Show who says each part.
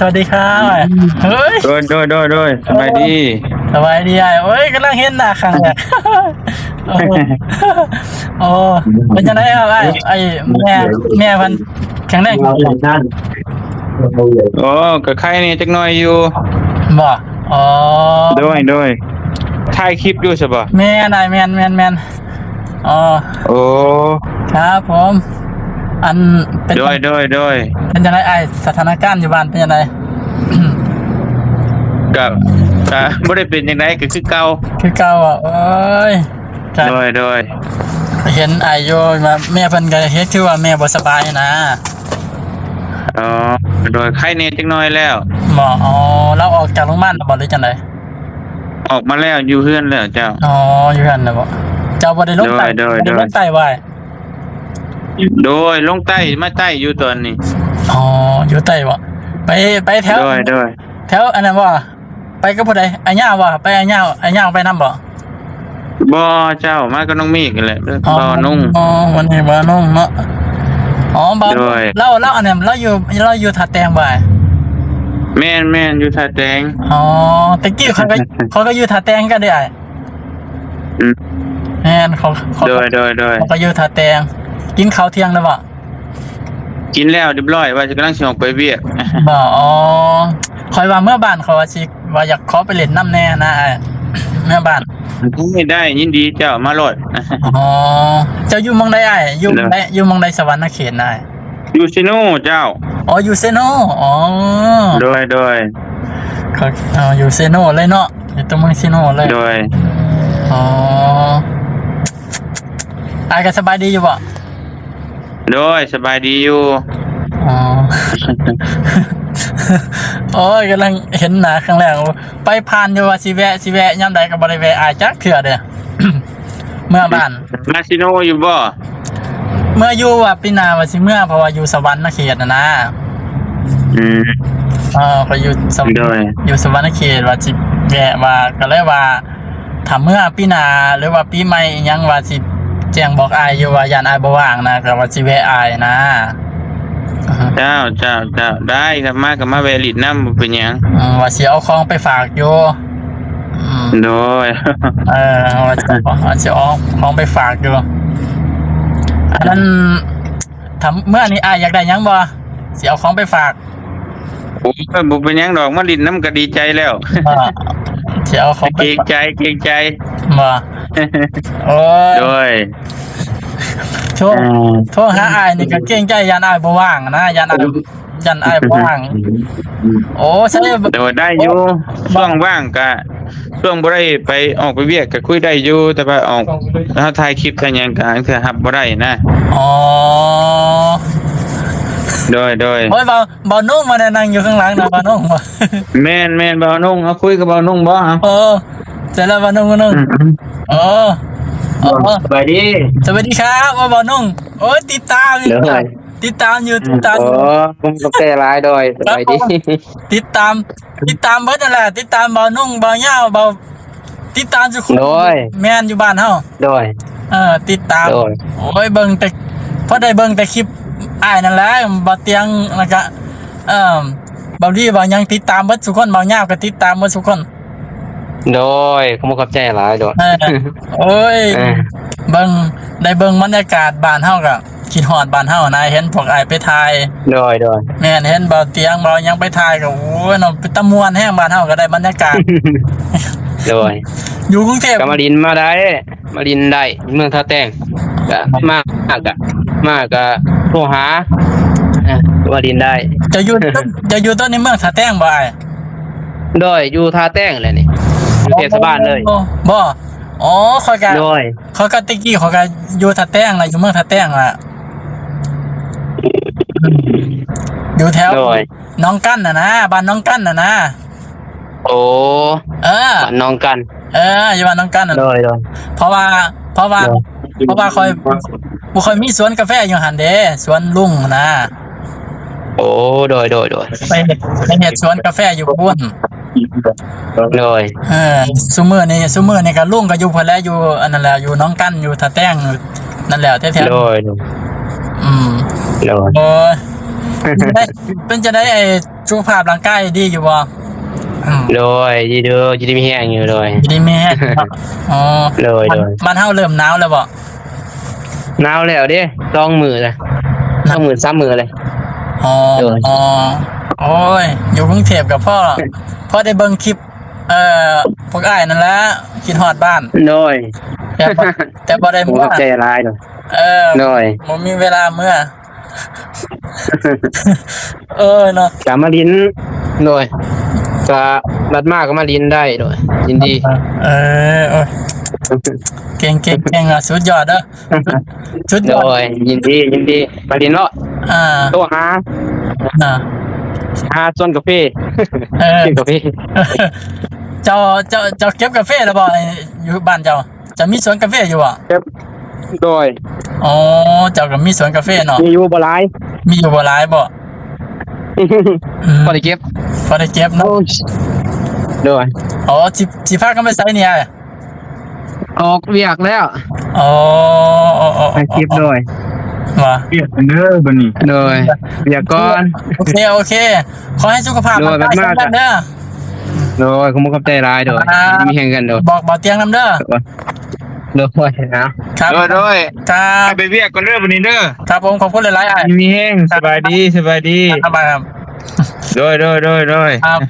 Speaker 1: สวัสดีครับเฮ้ย
Speaker 2: โดยสบายดี
Speaker 1: สบายดีไอ้โอ้ยกำลังเห็นหน้าครั้งแรกโอ้โอ้เป็นจังไดครับไอ้แม่เพิ่นแข็งแรง
Speaker 2: โอ้ก็ใครนี่จักหน่อยอยู่
Speaker 1: บ่อ๋อ
Speaker 2: โดยถ่ายคลิปอยู่ใช่ป่ะ
Speaker 1: แม่นายแม่นอ๋อ
Speaker 2: โอ้
Speaker 1: ครับผมอันเป็น
Speaker 2: โดย
Speaker 1: เป็นจังไดไอ้สถานการณ์อยู่บ้านเป็นจังได
Speaker 2: ก็บ่ได้เป็นจังไดก็คือเก่า
Speaker 1: อ่ะเอ้ย
Speaker 2: โดย
Speaker 1: เห็นไอ้โยมาแม่เพิ่นก็เฮ็ดคือว่าแม่บ่สบายนะ
Speaker 2: อ๋อโดยใครนี่จักหน่อยแล้ว
Speaker 1: บ่อ๋อเราออกจากโรงพยาบาลแล้วบ่หรือจังได
Speaker 2: ออกมาแล้วอยู่เฮือนแล้วเจ้า
Speaker 1: อ๋ออยู่หั่นน่ะบ่เจ้าบ่ได้ลงใต้
Speaker 2: โดย
Speaker 1: ลงใต้ไว้
Speaker 2: โดยลงใต้มาใต้อยู่ตอนนี้
Speaker 1: อ๋ออยู่ใต้บ่ไปแถว
Speaker 2: โดย
Speaker 1: แถวอันนั้นบ่ไปกับผู้ใดไอ้ย่าบ่ไปไอ้ย่าไปนำบ่
Speaker 2: บ่เจ้ามากับน้องเมฆนั่นแหละบ่นุ่ง
Speaker 1: อ๋อวันนี้บ่นุ่งเนาะอ๋อบ่เราอันนั้นเราอยู่ท่าแตงบ่
Speaker 2: แม่นอยู่ท่าแตง
Speaker 1: อ๋อตะกี้เขาก็อยู่ท่าแตงกันได้แม่นเขา
Speaker 2: โดย
Speaker 1: เขาก็อยู่ท่าแตงกินข้าวเที่ยงแล้วบ่
Speaker 2: กินแล้วเรียบร้อยว่าจะกำลังสิออกไปเวียก
Speaker 1: บ่อ๋อคอยว่าเมื่อบ้านเขาว่าสิว่าอยากขอไปเล่นน้ำแน่นะเมื่อบ้าน
Speaker 2: ไม่ได้ยินดีเจ้ามาโลด
Speaker 1: อ๋อเจ้าอยู่เมืองใดอยู่เมืองใดสวรรค์เขตน่ะ
Speaker 2: อยู่ซิโนเจ้า
Speaker 1: อ๋ออยู่เซโนอ๋อ
Speaker 2: โดย
Speaker 1: เขาอยู่เซโนเลยเนาะอยู่ตรงเมืองเซโนเลย
Speaker 2: โดย
Speaker 1: อ๋อก็สบายดีอยู่บ่
Speaker 2: โดยสบายดีอยู่
Speaker 1: อ๋อโอ้ยกำลังเห็นหน้าครั้งแรกไปผ่านอยู่ว่าสิแวะยามใดก็บ่ได้แวะจักเทื่อเด้อ เมื่อบ้าน
Speaker 2: มาซิโนอยู่บ่
Speaker 1: เมื่ออยู่ว่าปีหน้าว่าสิเมื่อเพราะว่าอยู่สวรรค์เขตนะก็อยู่สวรรค์เขตว่าสิแวะว่าก็เลยว่าถ้าเมื่อปีหน้าหรือว่าปีใหม่ยังว่าสิแจ้งบอกอายอยู่ว่าย่านอายบ่ว่างนะก็ว่าสิแวะอายนะ
Speaker 2: เจ้าได้ครับมากับมาแวลิดน้ำเป็นยัง
Speaker 1: ว่าสิเอาของไปฝากอยู่
Speaker 2: โดย
Speaker 1: ว่าสิเอาของไปฝากอยู่อันนั้นทำเมื่อนี้อยากได้ยังบ่สิเอาของไปฝาก
Speaker 2: โอ้ยบุเป็นยังดอกมาลิดน้ำก็ดีใจแล้ว
Speaker 1: สิเอาของ
Speaker 2: เกรงใจ
Speaker 1: บ่โอ้ย
Speaker 2: โดย
Speaker 1: โทรหาอายนี่ก็เก่งใจยันอายบ่ว่างนะยันอายบ่ว่างโอ้ใช่
Speaker 2: โดยได้อยู่ช่วงว่างก็ช่วงบ่ได้ไปออกไปเวียกก็คุยได้อยู่แต่ว่าออกถ้าถ่ายคลิปกันหยังก็คือรับบ่ได้นะ
Speaker 1: อ๋อ
Speaker 2: โดย
Speaker 1: โอ้ยบ่นุ่งมานั่งอยู่ข้างหลังนะบ่นุ่งบ่
Speaker 2: แม่นบ่นุ่งเอาคุยกับบ่นุ่งบ่
Speaker 1: เสร็จแล้วบ่นุ่ง
Speaker 2: สวัส
Speaker 1: ดีครับบ่นุ่งโอ้ยติดตามอยู่
Speaker 2: ผมก็แก้ร้ายโดยสวัสดี
Speaker 1: ติดตามเบิดนั่นแหละติดตามบ่นุ่งบ่ยาวบ่ติดตามสุขุมแม่นอยู่บ้านเฮา
Speaker 2: โดย
Speaker 1: ติดตามโอ้ยเบิ่งแต่พอได้เบิ่งแต่คลิปอ้ายนั่นแหละบ่เตียงแล้วก็บ่ดีบ่ยังติดตามเบิดทุกคนบ่ยาวก็ติดตามเบิดทุกคน
Speaker 2: โดยขอบใจหลายโดย
Speaker 1: โอ้ยเบิ่งบรรยากาศบ้านเฮาก็คิดฮอดบ้านเฮานะเห็นพวกอ้ายไปถ่าย
Speaker 2: โดย
Speaker 1: แม่นเห็นบ่เตียงบ่ยังไปถ่ายก็โอ้ยเนาะเป็นตะม่วนแฮงบ้านเฮาก็ได้บรรยากาศ
Speaker 2: โดย
Speaker 1: อยู่กรุงเทพ
Speaker 2: ก็มาดินได้เมืองท่าแตงก็มากก็โทรหามาดินได้
Speaker 1: จะอยู่ต้นในเมืองท่าแตงบ่อ้าย
Speaker 2: โดยอยู่ท่าแตงแหละนี่เทศบาลเลย
Speaker 1: บ่อ๋อเขาก็ตะกี้เขาก็อยู่ท่าแตงน่ะอยู่เมืองท่าแตงล่ะอยู่แถวน้องกั้นน่ะนะบ้านน้องกั้นน่ะนะ
Speaker 2: โอ้บ้านน้องกั้น
Speaker 1: อยู่บ้านน้องกั้นน่ะเพราะว่าค่อยมีสวนกาแฟอยู่หั่นเด้สวนลุงนะ
Speaker 2: โอ้โดย
Speaker 1: ไปเฮ็ดสวนกาแฟอยู่พุ่น
Speaker 2: โดย
Speaker 1: ซุมื้อนี้ก็ลุงก็อยู่พุ่นแล้วอยู่อันนั้นแหละอยู่น้องกั้นอยู่ท่าแตงนั่นแหละแท้ๆ
Speaker 2: โดย
Speaker 1: โอ้ยเป็นจะได้ไอ้ สุขภาพร่างกายดีอยู่บ่
Speaker 3: โดยดีเด้อจะได้มีแห้งอยู่โดย
Speaker 1: ดีแม่อ๋อ
Speaker 3: โดย
Speaker 1: มันเฮาเริ่มหนาวแล้วบ่
Speaker 3: หนาวแล้วเด้2 มื้อเลย2 มื้อ3 มื้อเลย
Speaker 1: อ๋อ
Speaker 3: โดย
Speaker 1: อ๋อโอ้ยอยู่กรุงเทพกับพ่อได้เบิ่งคลิปพวกอ้ายนั่นแหละคิดฮอดบ้าน
Speaker 3: โดย
Speaker 1: แต่บ่ได้
Speaker 3: ผม
Speaker 1: เมื่อ
Speaker 3: เข้าใจหลายโดย โดย
Speaker 1: บ่มีเวลาเมื่อ เนาะ
Speaker 3: กามาลินโดยก็รัดมากก็มาลินได้โดยยินดี
Speaker 1: โอ้ยเก่งอ่ะสุดยอดเด้อสุดย
Speaker 3: โด
Speaker 1: อด
Speaker 3: ยยินดีมาลินเนาะ
Speaker 1: อ่า
Speaker 3: ตัวหา
Speaker 1: อ่า
Speaker 3: ส่วนกาแฟ กินกาแฟ
Speaker 1: เจ้าเก็บกาแฟแล้วบ่อยู่บ้านเจ้าจะมีสวนกาแฟอยู่บ่
Speaker 3: ครับโดย
Speaker 1: อ๋อเจ้าก็มีสวนกาแฟเนาะ
Speaker 3: มีอยู่บ่หลาย
Speaker 1: มีอยู่บ่หลายบ่อืม
Speaker 3: บ่ได้เก็บ
Speaker 1: พอได้เก็บเนาะ
Speaker 3: โดย
Speaker 1: อ๋อสิพากันไปไสเนี่ย
Speaker 3: ออกเวียกแล้ว
Speaker 1: อ๋อ
Speaker 3: ไปเก็บโดย
Speaker 1: ว่า
Speaker 2: เปียกเด้อบัดนี้
Speaker 3: โดยเวียกก่อน
Speaker 1: โอเคขอให้สุขภาพ
Speaker 3: โดย
Speaker 1: ร่างกาย
Speaker 3: มากๆ
Speaker 1: แข็งแรงเด้อ
Speaker 3: โดยขอบคุณกับใจหลายโดยมีแห่งกันโดย
Speaker 1: บอกเบาเตียงนำเด้อ
Speaker 3: โดยนะ
Speaker 1: ครับ
Speaker 2: โดย
Speaker 1: ครับ
Speaker 2: ไปเวียกก่อนเด้อบัดนี้เด้อ
Speaker 1: ครับผมขอบคุณหลายๆอ้าย
Speaker 2: มีแห้งสบายดี
Speaker 1: ครับครับ
Speaker 2: โดย
Speaker 1: ครับ